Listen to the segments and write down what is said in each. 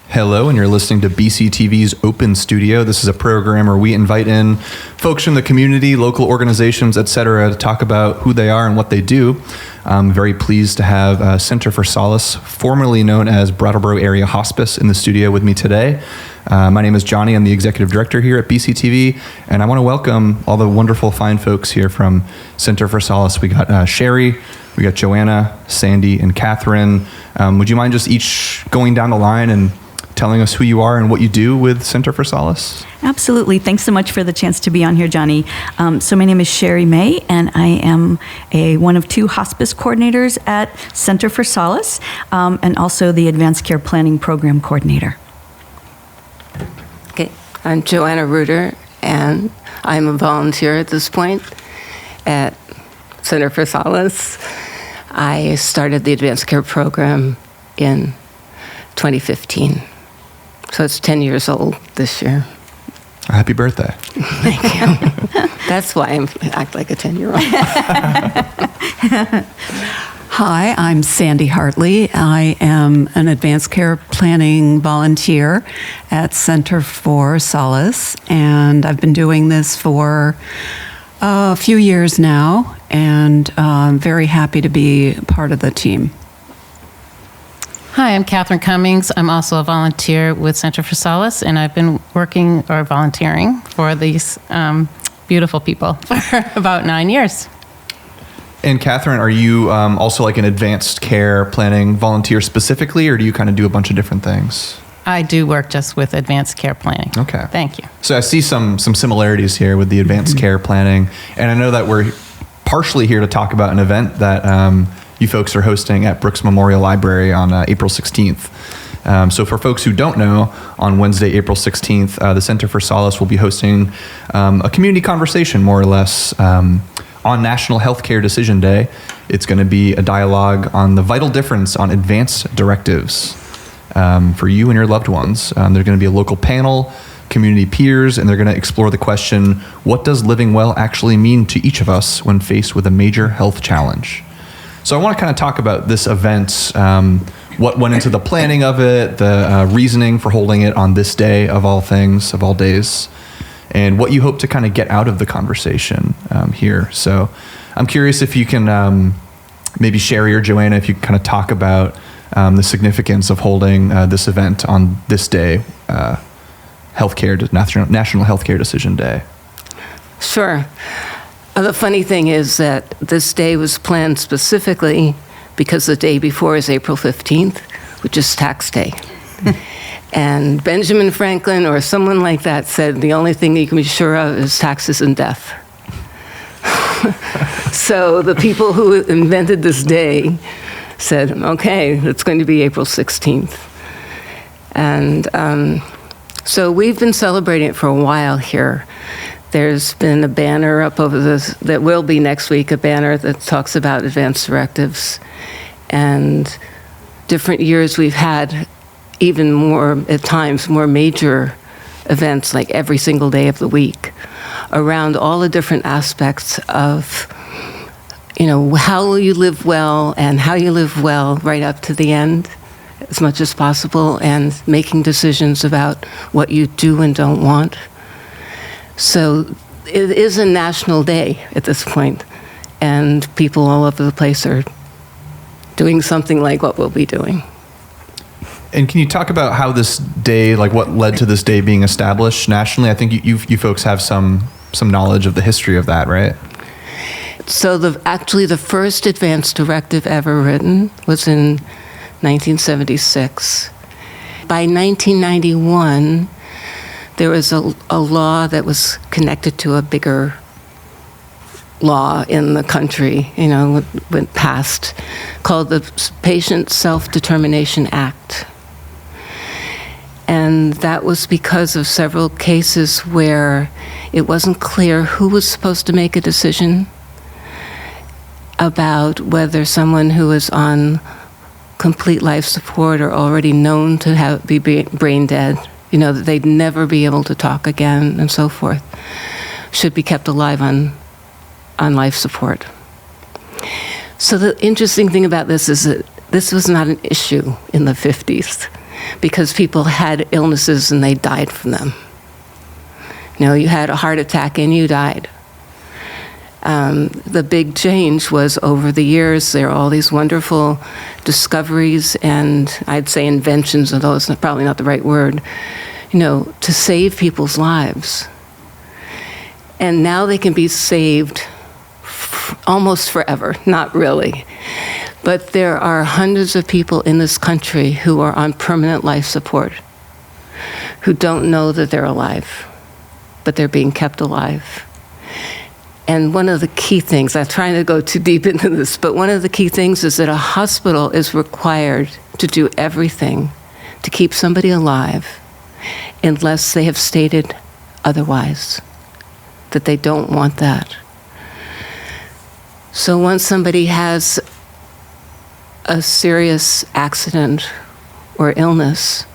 Hello, and you're listening to BCTV's Open Studio. This is a program where we invite in folks from the community, local organizations, etc., to talk about who they are and what they do. I'm very pleased to have Center for Solace, formerly known as Brattleboro Area Hospice, in the studio with me today. My name is Johnny. I'm the executive director here at BCTV, and I want to welcome all the wonderful, fine folks here from Center for Solace. We got Sherry, we got Joanna, Sandy, and Catherine. Would you mind just each going down the line and telling us who you are and what you do with Center for Solace? Absolutely. Thanks so much for the chance to be on here, Johnny. So my name is Sherry May, and I am one of two hospice coordinators at Center for Solace, and also the Advance Care Planning Program coordinator. Okay, I'm Joanna Reuter, and I'm a volunteer at this point at Center for Solace. I started the Advance Care Program in 2015. So it's 10 years old this year. Happy birthday. Thank you. That's why I act like a 10-year-old. Hi, I'm Sandy Hartley. I am an advanced care planning volunteer at Center for Solace, and I've been doing this for a few years now, and I'm very happy to be part of the team. Hi, I'm Catherine Cummings. I'm also a volunteer with Center for Solace, and I've been working or volunteering for these beautiful people for about 9 years. And Catherine, are you also like an advanced care planning volunteer specifically, or do you kind of do a bunch of different things? I do work just with advanced care planning. Okay. Thank you. So I see some similarities here with the advanced care planning, and I know that we're partially here to talk about an event that you folks are hosting at Brooks Memorial Library on April 16th. So for folks who don't know, on Wednesday, April 16th, the Center for Solace will be hosting a community conversation, more or less, on National Healthcare Decision Day. It's going to be a dialogue on the vital difference on advance directives for you and your loved ones. There's going to be a local panel, community peers, and they're going to explore the question, what does living well actually mean to each of us when faced with a major health challenge? So I want to kind of talk about this event, what went into the planning of it, the reasoning for holding it on this day of all things, of all days, and what you hope to kind of get out of the conversation here. So I'm curious if you can, maybe Sherry or Joanna, if you kind of talk about the significance of holding this event on this day, National Healthcare Decision Day. Sure. The funny thing is that this day was planned specifically because the day before is April 15th, which is tax day. And Benjamin Franklin or someone like that said the only thing you can be sure of is taxes and death. So the people who invented this day said, okay, it's going to be April 16th. And so we've been celebrating it for a while here. There's been a banner up over this, that will be next week, a banner that talks about advance directives. And different years we've had even more, at times, more major events like every single day of the week around all the different aspects of, how you live well and how you live well right up to the end as much as possible, and making decisions about what you do and don't want. So it is a national day at this point, and people all over the place are doing something like what we'll be doing. And can you talk about how this day, like what led to this day being established nationally? I think you folks have some knowledge of the history of that, right? So actually the first advance directive ever written was in 1976. By 1991, there was a law that was connected to a bigger law in the country, went passed, called the Patient Self-Determination Act. And that was because of several cases where it wasn't clear who was supposed to make a decision about whether someone who was on complete life support or already known to be brain dead, that they'd never be able to talk again and so forth, should be kept alive on life support. So the interesting thing about this is that this was not an issue in the 50s. because people had illnesses and they died from them. You had a heart attack and you died. The big change was over the years, there are all these wonderful discoveries and I'd say inventions, although it's probably not the right word, to save people's lives. And now they can be saved almost forever, not really. But there are hundreds of people in this country who are on permanent life support, who don't know that they're alive, but they're being kept alive. And one of the key things, I'm trying to go too deep into this, but one of the key things is that a hospital is required to do everything to keep somebody alive unless they have stated otherwise, that they don't want that. So once somebody has a serious accident or illness,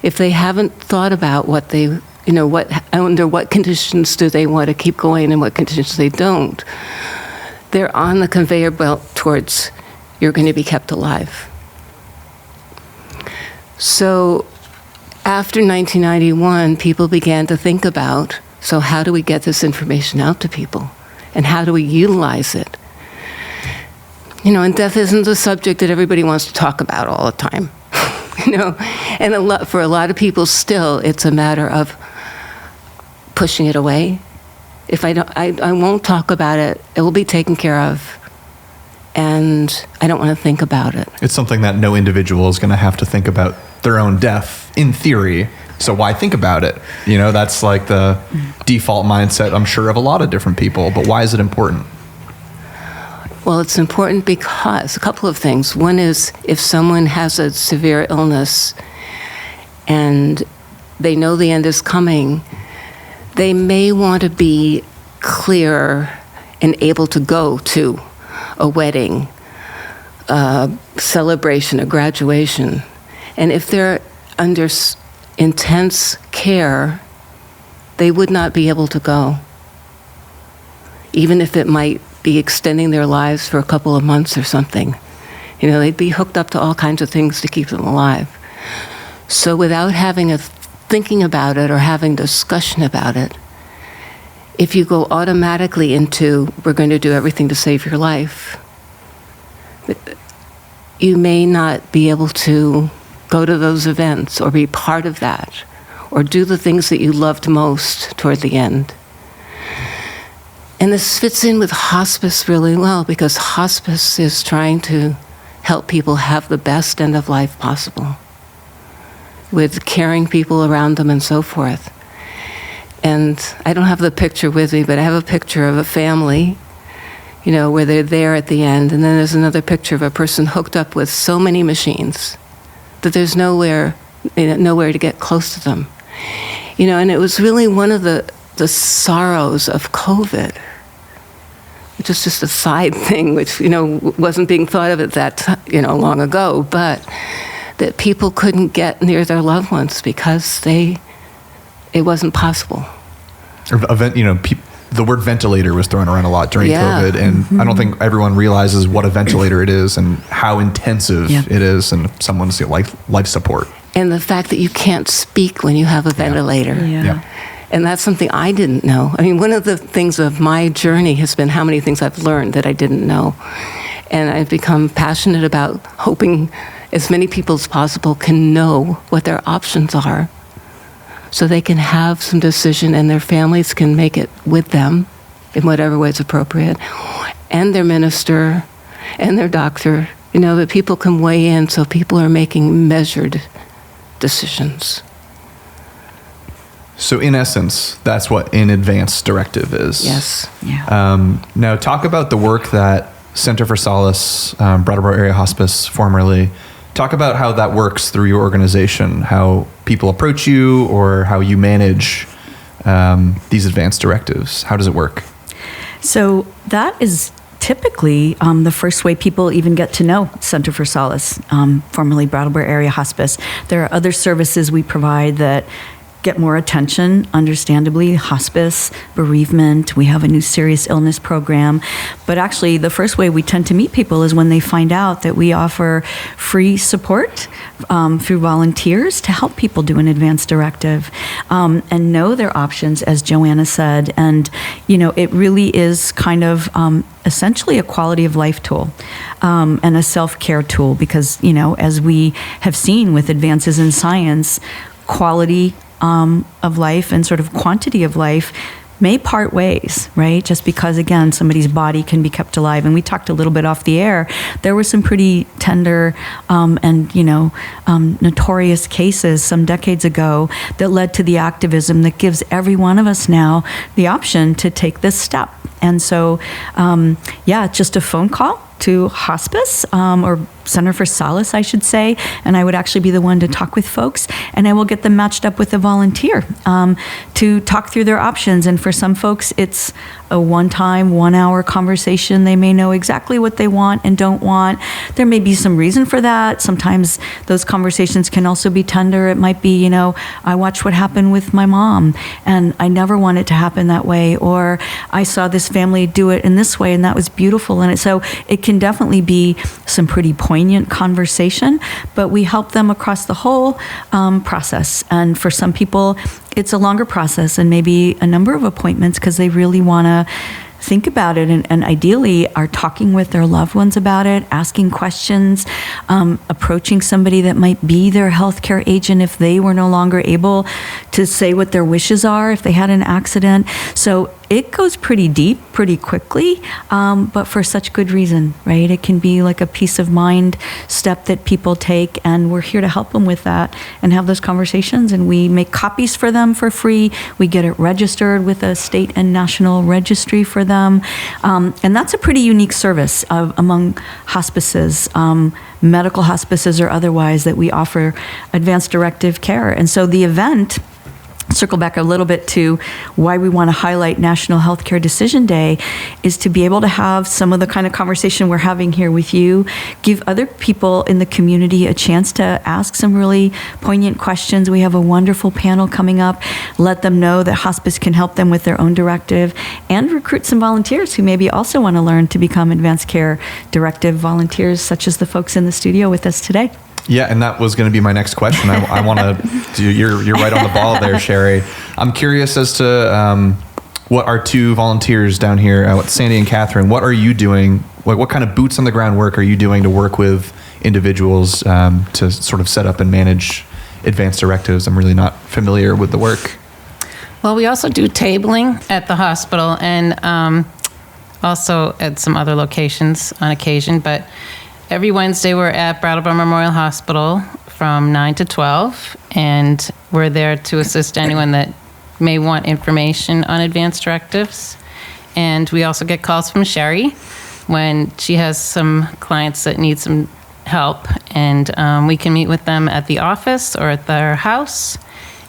if they haven't thought about what they, under what conditions do they want to keep going and what conditions they don't, they're on the conveyor belt towards you're going to be kept alive. So after 1991, people began to think about, so how do we get this information out to people? And how do we utilize it? And death isn't a subject that everybody wants to talk about all the time. And for a lot of people still, it's a matter of pushing it away. If I won't talk about it, it will be taken care of. And I don't want to think about it. It's something that no individual is going to have to think about their own death, in theory. So why think about it? That's like the default mindset, I'm sure, of a lot of different people. But why is it important? Well, it's important because a couple of things. One is if someone has a severe illness and they know the end is coming, they may want to be clear and able to go to a wedding, a celebration, a graduation. And if they're under intense care, they would not be able to go, even if it might be extending their lives for a couple of months or something. They'd be hooked up to all kinds of things to keep them alive. So without thinking about it or having discussion about it, if you go automatically into, we're going to do everything to save your life, you may not be able to go to those events or be part of that or do the things that you loved most toward the end. And this fits in with hospice really well because hospice is trying to help people have the best end of life possible with caring people around them and so forth. And I don't have the picture with me, but I have a picture of a family, where they're there at the end. And then there's another picture of a person hooked up with so many machines that there's nowhere to get close to them. And it was really one of the sorrows of COVID, which is just a side thing, which, wasn't being thought of at that time, long ago, but that people couldn't get near their loved ones because it wasn't possible. The word ventilator was thrown around a lot during COVID, and I don't think everyone realizes what a ventilator it is and how intensive it is, and someone's life support. And the fact that you can't speak when you have a ventilator. Yeah. And that's something I didn't know. One of the things of my journey has been how many things I've learned that I didn't know. And I've become passionate about hoping as many people as possible can know what their options are so they can have some decision and their families can make it with them in whatever way is appropriate, and their minister and their doctor, that people can weigh in so people are making measured decisions. So in essence, that's what an Advance Directive is. Yes. Yeah. Now talk about the work that Center for Solace, Brattleboro Area Hospice formerly, talk about how that works through your organization, how people approach you or how you manage these Advance Directives. How does it work? So that is typically the first way people even get to know Center for Solace, formerly Brattleboro Area Hospice. There are other services we provide that get more attention, understandably, hospice, bereavement. We have a new serious illness program. But actually, the first way we tend to meet people is when they find out that we offer free support through volunteers to help people do an advance directive and know their options, as Joanna said. And, it really is kind of essentially a quality of life tool and a self-care tool because, as we have seen with advances in science, quality of life and sort of quantity of life may part ways, right? Just because, again, somebody's body can be kept alive. And we talked a little bit off the air. There were some pretty tender and, notorious cases some decades ago that led to the activism that gives every one of us now the option to take this step. And so, just a phone call to hospice or Center for Solace, I should say, and I would actually be the one to talk with folks, and I will get them matched up with a volunteer to talk through their options. And for some folks, it's a one-time, 1-hour conversation. They may know exactly what they want and don't want. There may be some reason for that. Sometimes those conversations can also be tender. It might be, I watched what happened with my mom, and I never want it to happen that way, or I saw this family do it in this way, and that was beautiful. And so it can definitely be some pretty poignant conversation, but we help them across the whole process. And for some people, it's a longer process and maybe a number of appointments because they really want to think about it and ideally are talking with their loved ones about it, asking questions, approaching somebody that might be their healthcare agent if they were no longer able to say what their wishes are if they had an accident. So it goes pretty deep, pretty quickly, but for such good reason, right? It can be like a peace of mind step that people take, and we're here to help them with that and have those conversations. And we make copies for them for free. We get it registered with a state and national registry for them. And that's a pretty unique service among hospices, medical hospices or otherwise, that we offer advanced directive care. And so the event, circle back a little bit to why we want to highlight National Healthcare Decision Day, is to be able to have some of the kind of conversation we're having here with you, give other people in the community a chance to ask some really poignant questions. We have a wonderful panel coming up. Let them know that hospice can help them with their own directive, and recruit some volunteers who maybe also want to learn to become advanced care directive volunteers, such as the folks in the studio with us today. Yeah, and that was going to be my next question. I want to. You're right on the ball there, Sherry. I'm curious as to what our two volunteers down here, Sandy and Catherine. What are you doing? Like, what kind of boots on the ground work are you doing to work with individuals to sort of set up and manage advanced directives? I'm really not familiar with the work. Well, we also do tabling at the hospital and also at some other locations on occasion, but every Wednesday, we're at Brattleboro Memorial Hospital from 9 to 12, and we're there to assist anyone that may want information on advanced directives. And we also get calls from Sherry when she has some clients that need some help, and we can meet with them at the office or at their house,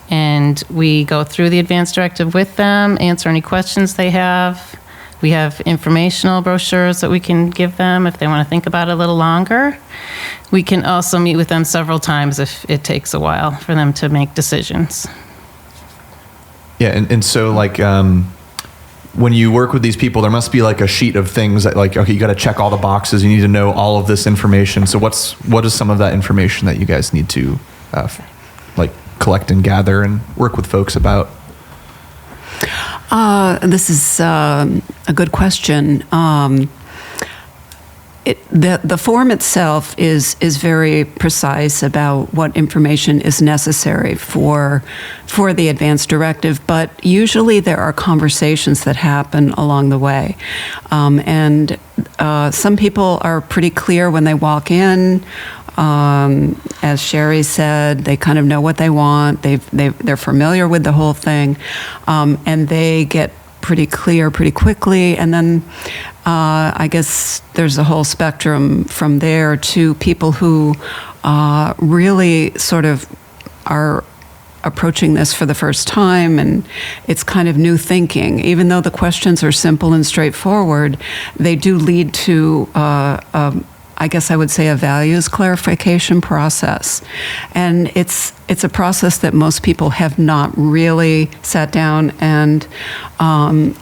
and we go through the advanced directive with them, answer any questions they have. We have informational brochures that we can give them if they want to think about it a little longer. We can also meet with them several times if it takes a while for them to make decisions. Yeah, and so like when you work with these people, there must be like a sheet of things that like, okay, you got to check all the boxes. You need to know all of this information. So what is some of that information that you guys need to like collect and gather and work with folks about? This is a good question. The form itself is very precise about what information is necessary for the advance directive, but usually there are conversations that happen along the way. And some people are pretty clear when they walk in. As Sherry said, they kind of know what they want. They're familiar with the whole thing, and they get pretty clear pretty quickly. And then I guess there's a whole spectrum from there to people who really sort of are approaching this for the first time, and it's kind of new thinking. Even though the questions are simple and straightforward, they do lead to I guess I would say a values clarification process. And it's a process that most people have not really sat down and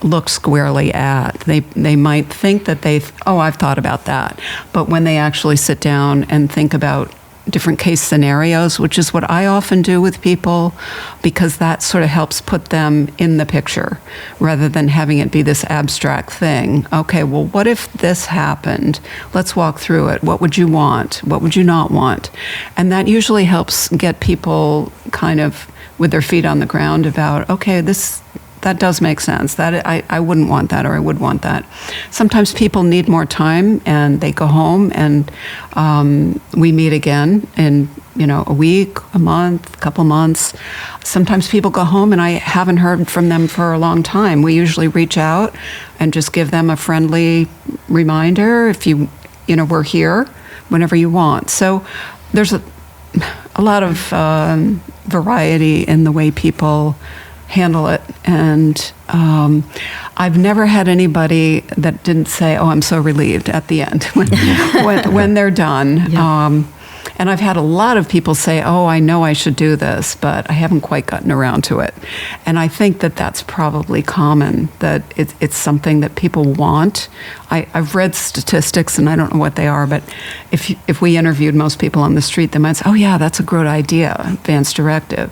looked squarely at. They might think that I've thought about that. But when they actually sit down and think about different case scenarios, which is what I often do with people, because that sort of helps put them in the picture rather than having it be this abstract thing. Okay, well, what if this happened? Let's walk through it. What would you want? What would you not want? And that usually helps get people kind of with their feet on the ground about, okay, that does make sense. That I wouldn't want that, or I would want that. Sometimes people need more time, and they go home, and we meet again in a week, a month, a couple months. Sometimes people go home, and I haven't heard from them for a long time. We usually reach out and just give them a friendly reminder. If we're here whenever you want. So there's a lot of variety in the way people handle it, and I've never had anybody that didn't say, "Oh, I'm so relieved" at the end when they're done. Yeah. And I've had a lot of people say, "Oh, I know I should do this, but I haven't quite gotten around to it." And I think that that's probably common, that it's something that people want. I've read statistics, and I don't know what they are, but if we interviewed most people on the street, they might say, "Oh yeah, that's a good idea, Advance Directive."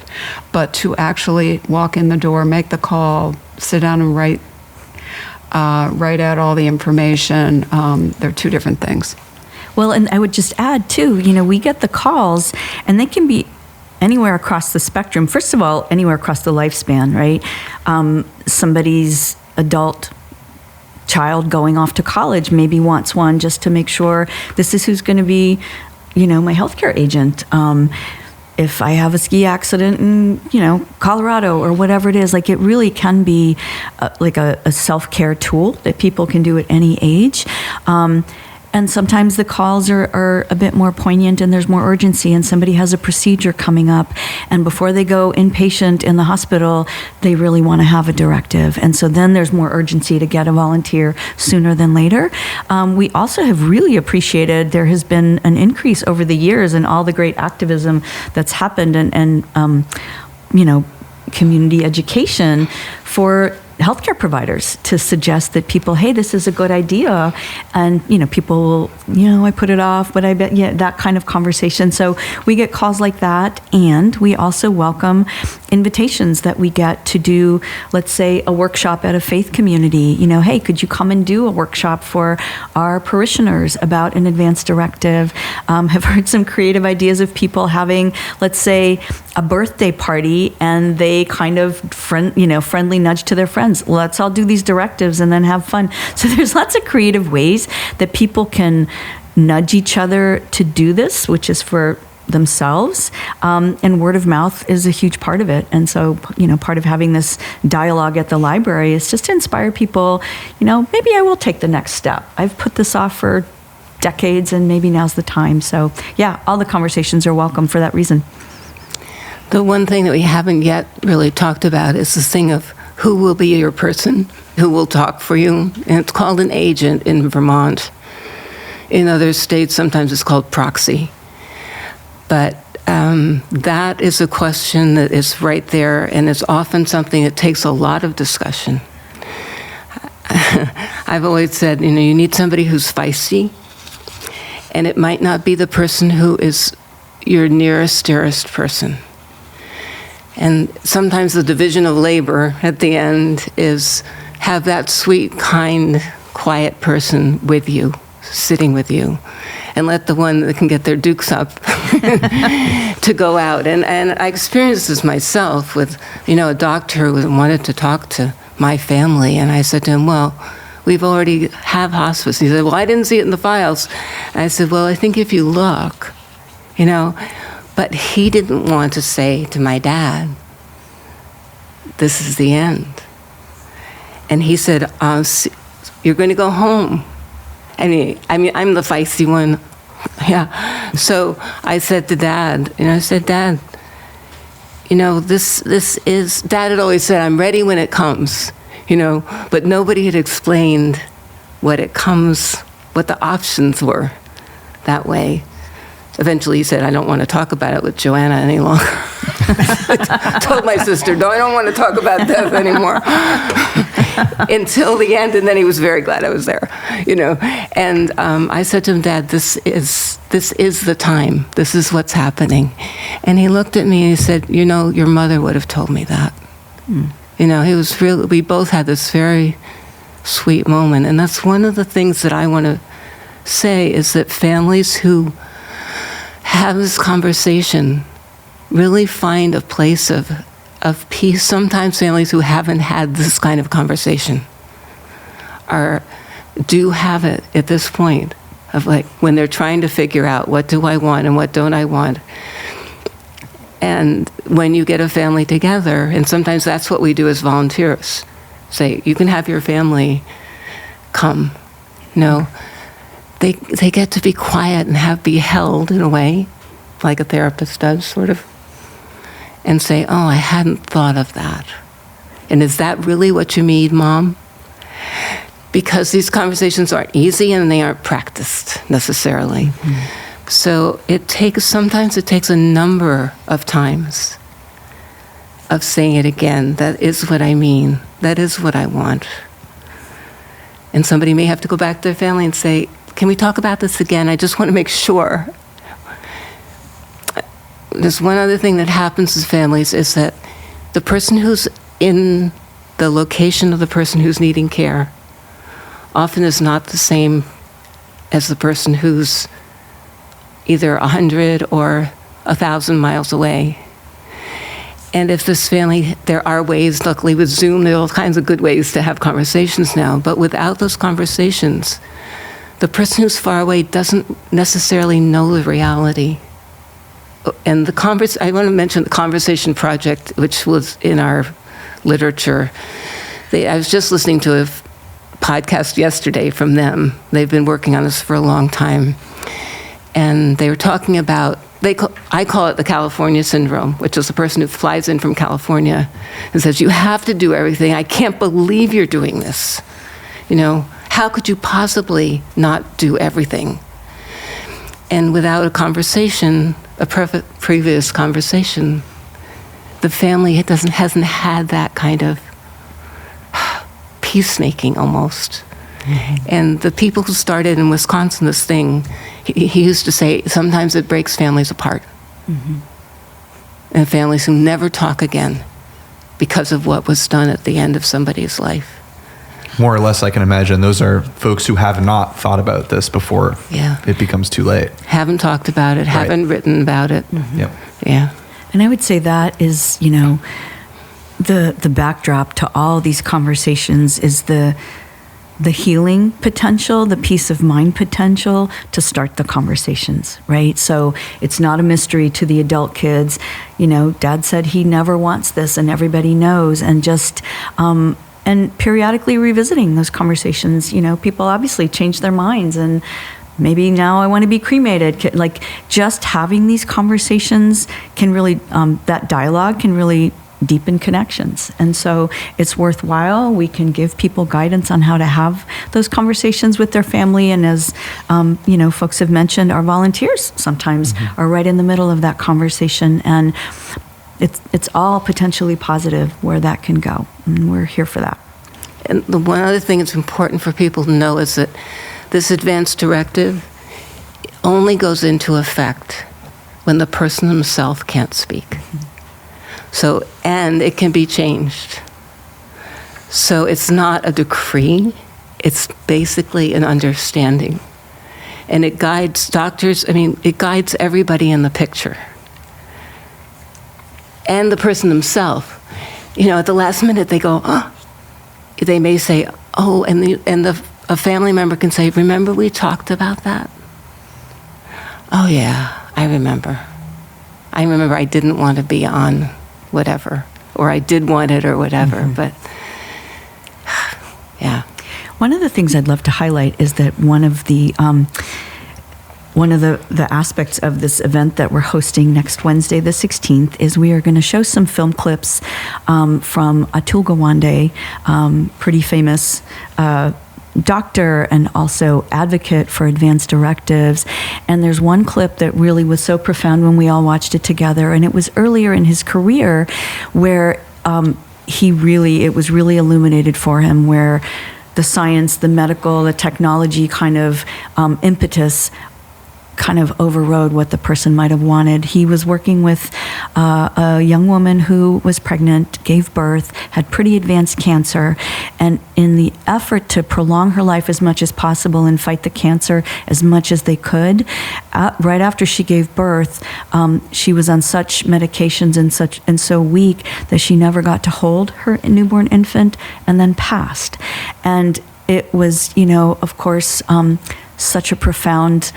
But to actually walk in the door, make the call, sit down and write out all the information, they're two different things. Well, and I would just add, too, we get the calls, and they can be anywhere across the spectrum. First of all, anywhere across the lifespan, right? Somebody's adult child going off to college maybe wants one just to make sure this is who's going to be, my healthcare agent. If I have a ski accident in, Colorado or whatever it is, like it really can be like a self-care tool that people can do at any age. And sometimes the calls are a bit more poignant, and there's more urgency, and somebody has a procedure coming up, and before they go inpatient in the hospital, they really want to have a directive. And so then there's more urgency to get a volunteer sooner than later. We also have really appreciated, there has been an increase over the years in all the great activism that's happened, and community education for healthcare providers to suggest that people, hey, this is a good idea. And, people will, I put it off, but I bet, that kind of conversation. So we get calls like that. And we also welcome invitations that we get to do, let's say, a workshop at a faith community. Hey, could you come and do a workshop for our parishioners about an advance directive? Have heard some creative ideas of people having, let's say, a birthday party, and they kind of friendly nudge to their friends. Let's all do these directives and then have fun. So there's lots of creative ways that people can nudge each other to do this, which is for themselves. And word of mouth is a huge part of it. And so, part of having this dialogue at the library is just to inspire people, maybe I will take the next step. I've put this off for decades, and maybe now's the time. So yeah, all the conversations are welcome for that reason. The one thing that we haven't yet really talked about is the thing of who will be your person, who will talk for you. And it's called an agent in Vermont. In other states, sometimes it's called proxy. But that is a question that is right there, and it's often something that takes a lot of discussion. I've always said, you need somebody who's feisty, and it might not be the person who is your nearest, dearest person. And sometimes the division of labor at the end is have that sweet, kind, quiet person with you, sitting with you, and let the one that can get their dukes up to go out. And I experienced this myself with, a doctor who wanted to talk to my family, and I said to him, well, we've already have hospice. He said, well, I didn't see it in the files. And I said, well, I think if you look, But he didn't want to say to my dad, this is the end. And he said, you're going to go home. I mean, I'm the feisty one. Yeah. So I said to Dad, Dad, this is, Dad had always said, I'm ready when it comes, but nobody had explained what the options were. that way. Eventually he said, I don't want to talk about it with Joanna any longer. I told my sister, no, I don't want to talk about death anymore. Until the end, and then he was very glad I was there, And I said to him, Dad, this is the time. This is what's happening. And he looked at me and he said, your mother would have told me that. He was we both had this very sweet moment. And that's one of the things that I want to say is that families who have this conversation really find a place of peace. Sometimes families who haven't had this kind of conversation do have it at this point of like when they're trying to figure out what do I want and what don't I want. And when you get a family together, and sometimes that's what we do as volunteers, say, you can have your family come. They get to be quiet and be held in a way, like a therapist does, sort of, and say, oh, I hadn't thought of that. And is that really what you need, Mom? Because these conversations aren't easy and they aren't practiced necessarily. Mm-hmm. So sometimes it takes a number of times of saying it again. That is what I mean. That is what I want. And somebody may have to go back to their family and say, can we talk about this again? I just want to make sure. There's one other thing that happens in families is that the person who's in the location of the person who's needing care often is not the same as the person who's either 100 or 1,000 miles away. And if this family, there are ways, luckily with Zoom, there are all kinds of good ways to have conversations now, but without those conversations, the person who's far away doesn't necessarily know the reality. And I want to mention the Conversation Project, which was in our literature. I was just listening to a podcast yesterday from them. They've been working on this for a long time. And they were talking about, I call it the California syndrome, which is the person who flies in from California and says, you have to do everything. I can't believe you're doing this. How could you possibly not do everything? And without a conversation, a previous conversation, the family hasn't had that kind of peacemaking almost. Mm-hmm. And the people who started in Wisconsin this thing, he used to say, sometimes it breaks families apart. Mm-hmm. And families who never talk again because of what was done at the end of somebody's life. More or less, I can imagine those are folks who have not thought about this before it becomes too late. Haven't talked about it, haven't written about it. Mm-hmm. Yep. Yeah. And I would say that is, the backdrop to all these conversations is the healing potential, the peace of mind potential to start the conversations, right? So it's not a mystery to the adult kids. Dad said he never wants this and everybody knows, and just, and periodically revisiting those conversations. People obviously change their minds, and maybe now I want to be cremated. Like, just having these conversations can really, that dialogue can really deepen connections. And so it's worthwhile. We can give people guidance on how to have those conversations with their family. And as, folks have mentioned, our volunteers sometimes are right in the middle of that conversation. And it's all potentially positive where that can go. And we're here for that. And the one other thing that's important for people to know is that this advance directive only goes into effect when the person himself can't speak. Mm-hmm. So, and it can be changed. So it's not a decree, it's basically an understanding. And it guides it guides everybody in the picture. And the person themselves. At the last minute they go, oh, they may say, oh, and a family member can say, remember we talked about that? Oh yeah, I remember. I didn't want to be on whatever, or I did want it or whatever, but yeah. One of the things I'd love to highlight is that one of the aspects of this event that we're hosting next Wednesday, the 16th, is we are going to show some film clips from Atul Gawande, pretty famous doctor and also advocate for Advance Directives. And there's one clip that really was so profound when we all watched it together. And it was earlier in his career where it was really illuminated for him, where the science, the medical, the technology kind of impetus kind of overrode what the person might have wanted. He was working with a young woman who was pregnant, gave birth, had pretty advanced cancer, and in the effort to prolong her life as much as possible and fight the cancer as much as they could, right after she gave birth, she was on such medications and so weak that she never got to hold her newborn infant, and then passed. And it was, of course, such a profound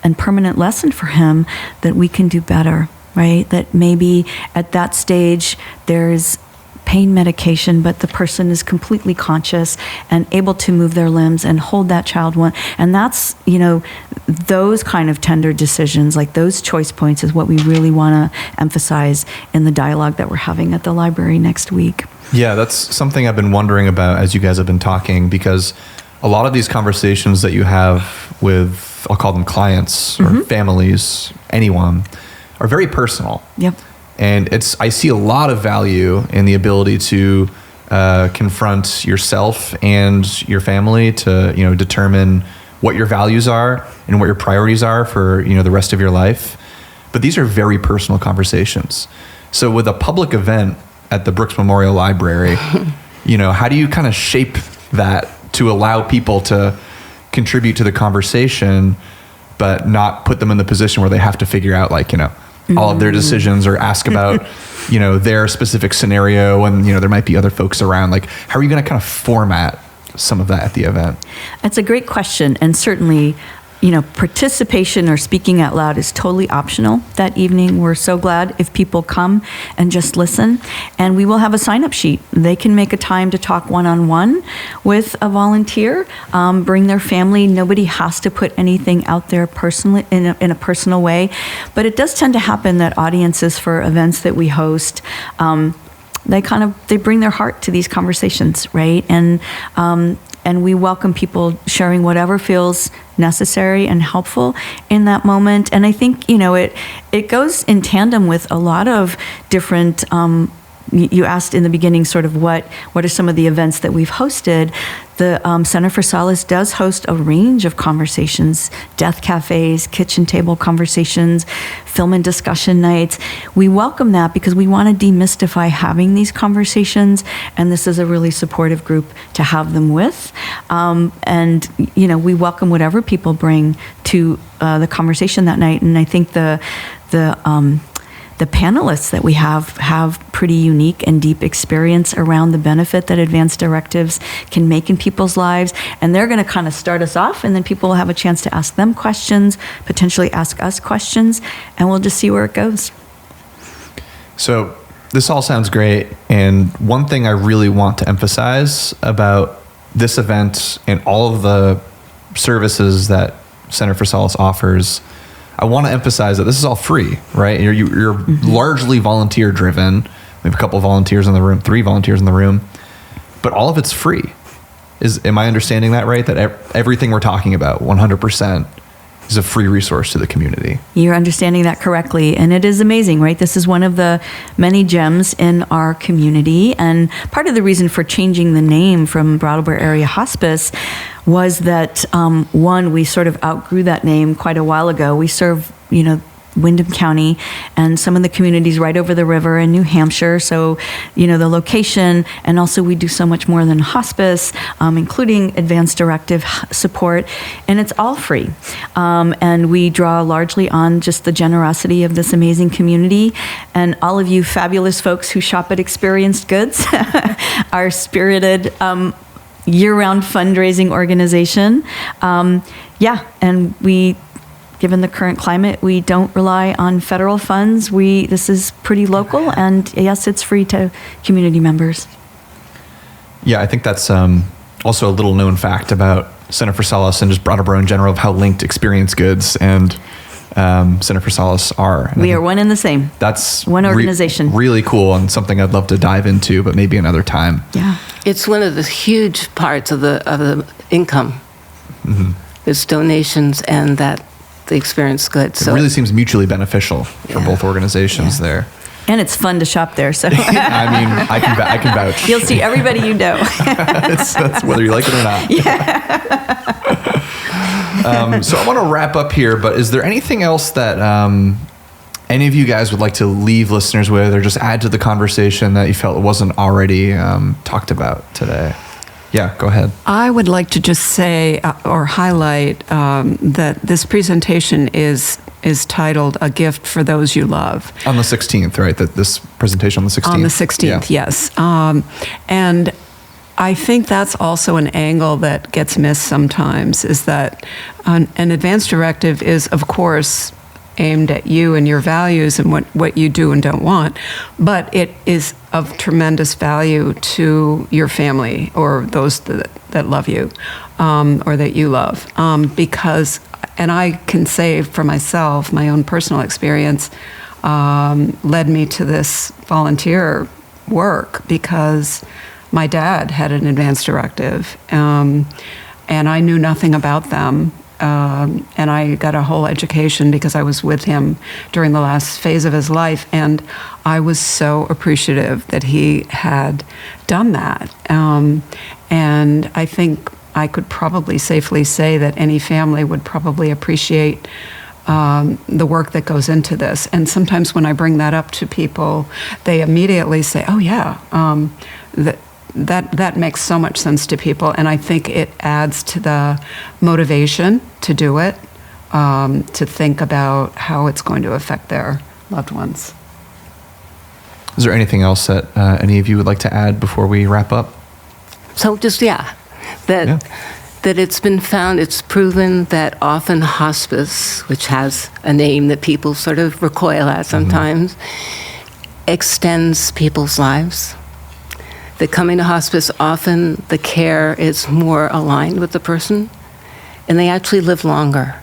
and permanent lesson for him that we can do better, right? That maybe at that stage there's pain medication, but the person is completely conscious and able to move their limbs and hold that child one. And that's, those kind of tender decisions, like those choice points, is what we really want to emphasize in the dialogue that we're having at the library next week. Yeah, that's something I've been wondering about as you guys have been talking, because a lot of these conversations that you have with, I'll call them clients or families, anyone, are very personal. Yep. And I see a lot of value in the ability to confront yourself and your family to, determine what your values are and what your priorities are for, the rest of your life. But these are very personal conversations. So with a public event at the Brooks Memorial Library, how do you kind of shape that to allow people to contribute to the conversation, but not put them in the position where they have to figure out all of their decisions or ask about, their specific scenario, and, there might be other folks around. How are you going to kind of format some of that at the event? That's a great question. And certainly, participation or speaking out loud is totally optional that evening. We're so glad if people come and just listen. And we will have a sign-up sheet. They can make a time to talk one-on-one with a volunteer, bring their family. Nobody has to put anything out there personally in a personal way. But it does tend to happen that audiences for events that we host, they bring their heart to these conversations, right? And we welcome people sharing whatever feels necessary and helpful in that moment. And I think, it goes in tandem with a lot of different, you asked in the beginning sort of what are some of the events that we've hosted. The Center for Solace does host a range of conversations, death cafes, kitchen table conversations, film and discussion nights. We welcome that because we want to demystify having these conversations, and this is a really supportive group to have them with. And we welcome whatever people bring to the conversation that night. And I think the panelists that we have pretty unique and deep experience around the benefit that Advance Directives can make in people's lives. And they're going to kind of start us off, and then people will have a chance to ask them questions, potentially ask us questions, and we'll just see where it goes. So this all sounds great. And one thing I really want to emphasize about this event and all of the services that Center for Solace offers, I want to emphasize that this is all free, right? You're largely volunteer driven. We have a couple of volunteers in the room, 3 volunteers in the room, but all of it's free. Am I understanding that right? That everything we're talking about, 100%, is a free resource to the community. You're understanding that correctly. And it is amazing, right? This is one of the many gems in our community. And part of the reason for changing the name from Brattleboro Area Hospice was that, one, we sort of outgrew that name quite a while ago. We serve, Windham County and some of the communities right over the river in New Hampshire. So, the location, and also we do so much more than hospice, including Advance Directive support, and it's all free. And we draw largely on just the generosity of this amazing community, and all of you fabulous folks who shop at Experienced Goods, our spirited, year-round fundraising organization. And we, given the current climate, we don't rely on federal funds. This is pretty local, and yes, it's free to community members. Yeah, I think that's also a little known fact about Center for Solace and just Brattleboro in general, of how linked Experienced Goods and Center for Solace are. And I We think are one and the same. That's one organization. Really cool, and something I'd love to dive into, but maybe another time. Yeah. It's one of the huge parts of the income. It's donations and that the experience good. It really seems mutually beneficial for both organizations there. And it's fun to shop there. So I mean, I can vouch. you'll see everybody you know. That's whether you like it or not. So I want to wrap up here, but is there anything else that any of you guys would like to leave listeners with, or just add to the conversation that you felt wasn't already talked about today? Yeah, go ahead. I would like to just say or highlight that this presentation is titled "A Gift for Those You Love." On the 16th, right? That this presentation on the 16th. On the 16th, yes. And I think that's also an angle that gets missed sometimes, is that an advance directive is, of course, aimed at you and your values and what you do and don't want, but it is of tremendous value to your family or those that love you or that you love. Because, and I can say for myself, my own personal experience led me to this volunteer work because my dad had an advance directive, and I knew nothing about them. And I got a whole education because I was with him during the last phase of his life, and I was so appreciative that he had done that. And I think I could probably safely say that any family would probably appreciate the work that goes into this. And sometimes when I bring that up to people, they immediately say, "Oh yeah, that makes so much sense to people," and I think it adds to the motivation to do it, to think about how it's going to affect their loved ones. Is there anything else that any of you would like to add before we wrap up? So just, that it's been found, it's proven that often hospice, which has a name that people sort of recoil at sometimes, extends people's lives. That coming to hospice, often the care is more aligned with the person, and they actually live longer.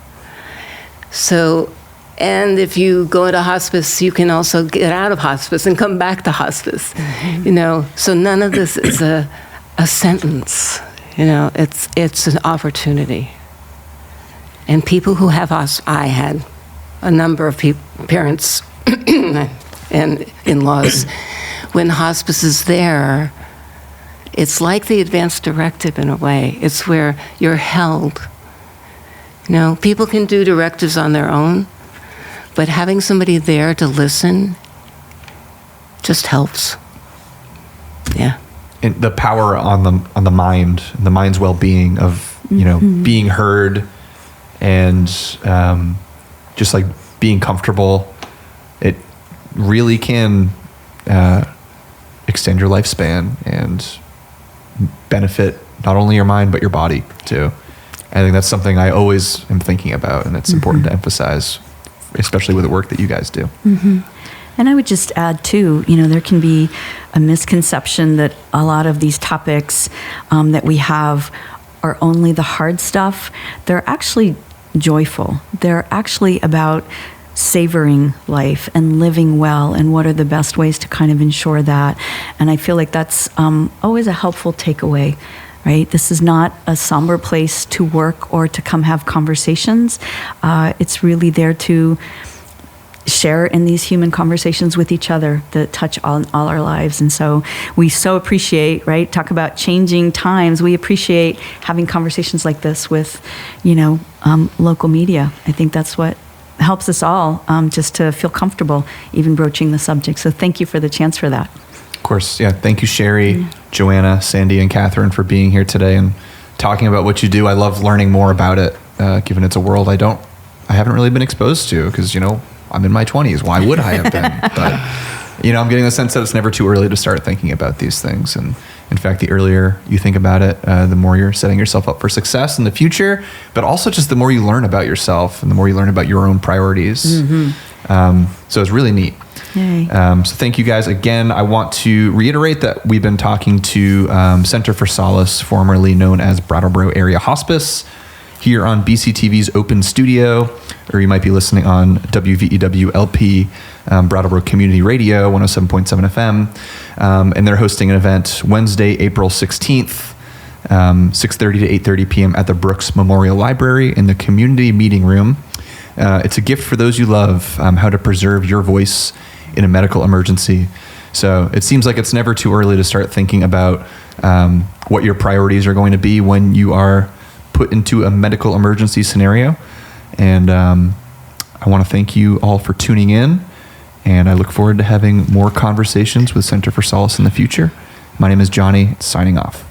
So, and if you go into hospice, you can also get out of hospice and come back to hospice. So none of this is a sentence. It's an opportunity. And people who have I had a number of parents and in-laws. When hospice is there, it's like the advance directive in a way. It's where you're held. People can do directives on their own, but having somebody there to listen just helps. Yeah. And the power on the mind, the mind's well-being of being heard, and just like being comfortable, it really can extend your lifespan and benefit not only your mind but your body too. I think that's something I always am thinking about, and it's important to emphasize, especially with the work that you guys do. And I would just add too, there can be a misconception that a lot of these topics that we have are only the hard stuff. They're actually joyful. They're actually about savoring life and living well, and what are the best ways to kind of ensure that. And I feel like that's always a helpful takeaway, right? This is not a somber place to work or to come have conversations. It's really there to share in these human conversations with each other that touch all our lives. And so we so appreciate, right? Talk about changing times. We appreciate having conversations like this with, local media. I think that's what helps us all just to feel comfortable even broaching the subject. So thank you for the chance for that. Of course. Yeah. Thank you, Sherry, Joanna, Sandy, and Catherine for being here today and talking about what you do. I love learning more about it, given it's a world I haven't really been exposed to because, I'm in my 20s. Why would I have been? But, I'm getting the sense that it's never too early to start thinking about these things. And in fact, the earlier you think about it, the more you're setting yourself up for success in the future, but also just the more you learn about yourself and the more you learn about your own priorities. So it's really neat. Yay. So thank you guys again. I want to reiterate that we've been talking to Center for Solace, formerly known as Brattleboro Area Hospice. here on BCTV's Open Studio, or you might be listening on WVEW LP, Brattleboro Community Radio, 107.7 FM. And they're hosting an event Wednesday, April 16th, 6:30 to 8:30 p.m. at the Brooks Memorial Library in the community meeting room. It's a gift for those you love, how to preserve your voice in a medical emergency. So it seems like it's never too early to start thinking about what your priorities are going to be when you are put into a medical emergency scenario. And I want to thank you all for tuning in, and I look forward to having more conversations with Center for Solace in the future. My name is Johnny, signing off.